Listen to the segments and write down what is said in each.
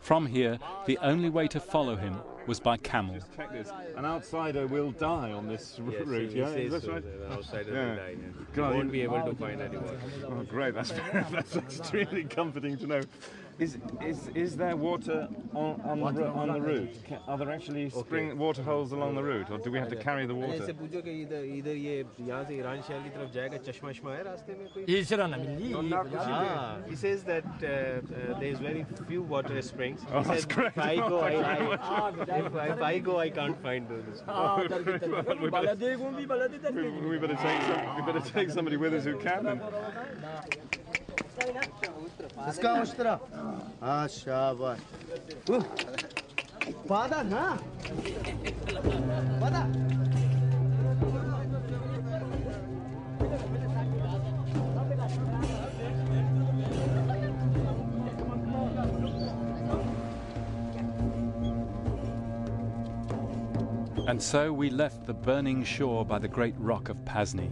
From here, the only way to follow him was by camel. Just check this. An outsider will die on this route, yeah? Is that right? An outsider will die. You won't be able to find anyone. Oh, great. That's extremely comforting to know. Is there water on the route? Are there actually spring water holes along the route, or do we have to carry the water? He says that there's very few water springs. Oh, that's great. If I go, I can't find those. We better take somebody with us who can. Then. And so we left the burning shore by the great rock of Pasni,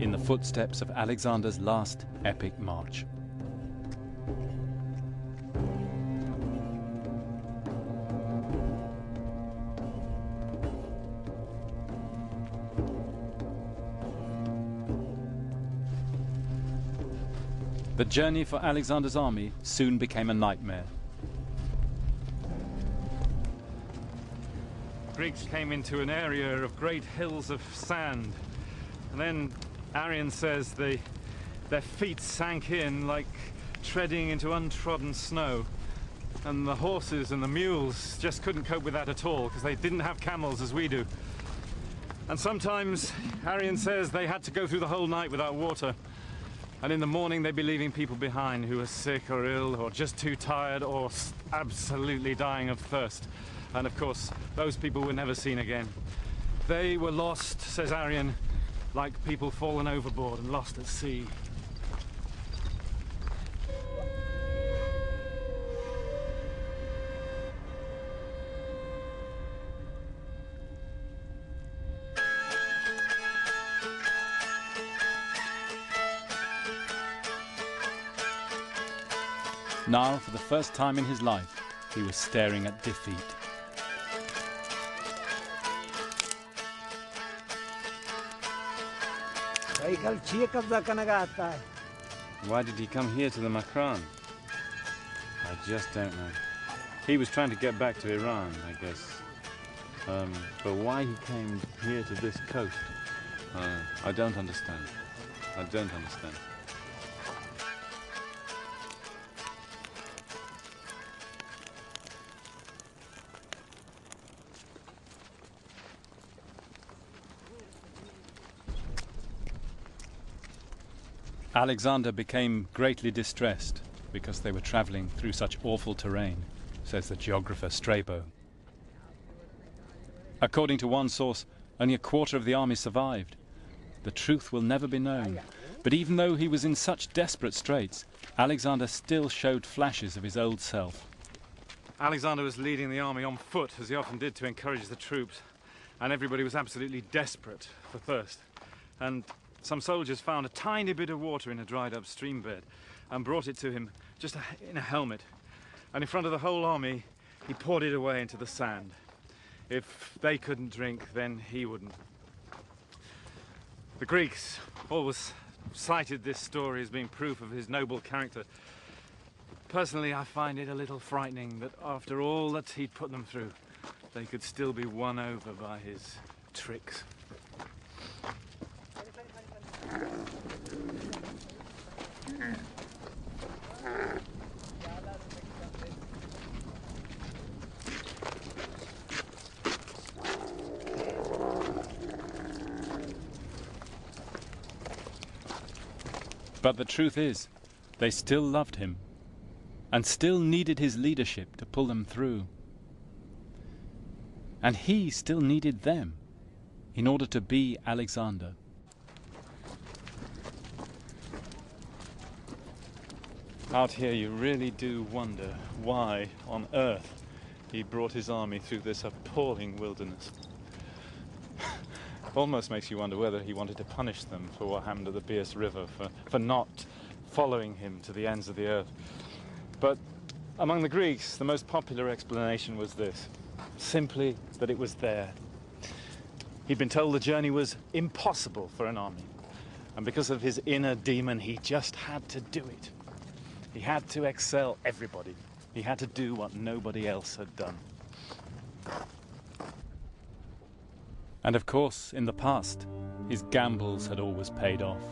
in the footsteps of Alexander's last epic march. The journey for Alexander's army soon became a nightmare. Greeks came into an area of great hills of sand, and then Arrian says their feet sank in like treading into untrodden snow, and the horses and the mules just couldn't cope with that at all because they didn't have camels as we do. And sometimes Arrian says they had to go through the whole night without water, and in the morning they'd be leaving people behind who were sick or ill or just too tired or absolutely dying of thirst. And of course, those people were never seen again. They were lost, says Arrian, like people fallen overboard and lost at sea. Now, for the first time in his life, he was staring at defeat. Why did he come here to the Makran? I just don't know. He was trying to get back to Iran, I guess. But why he came here to this coast, I don't understand. I don't understand. Alexander became greatly distressed because they were travelling through such awful terrain, says the geographer Strabo. According to one source, only a quarter of the army survived. The truth will never be known, but even though he was in such desperate straits, Alexander still showed flashes of his old self. Alexander was leading the army on foot, as he often did, to encourage the troops, and everybody was absolutely desperate for thirst. And some soldiers found a tiny bit of water in a dried-up stream bed and brought it to him just in a helmet. And in front of the whole army, he poured it away into the sand. If they couldn't drink, then he wouldn't. The Greeks always cited this story as being proof of his noble character. Personally, I find it a little frightening that after all that he'd put them through, they could still be won over by his tricks. But the truth is, they still loved him and still needed his leadership to pull them through. And he still needed them in order to be Alexander. Out here you really do wonder why on earth he brought his army through this appalling wilderness. Almost makes you wonder whether he wanted to punish them for what happened at the Bias River, for not following him to the ends of the earth. But among the Greeks, the most popular explanation was this: simply that it was there. He'd been told the journey was impossible for an army, and because of his inner demon, he just had to do it. He had to excel everybody. He had to do what nobody else had done. And of course, in the past, his gambles had always paid off.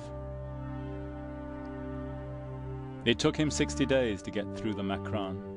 It took him 60 days to get through the Makran.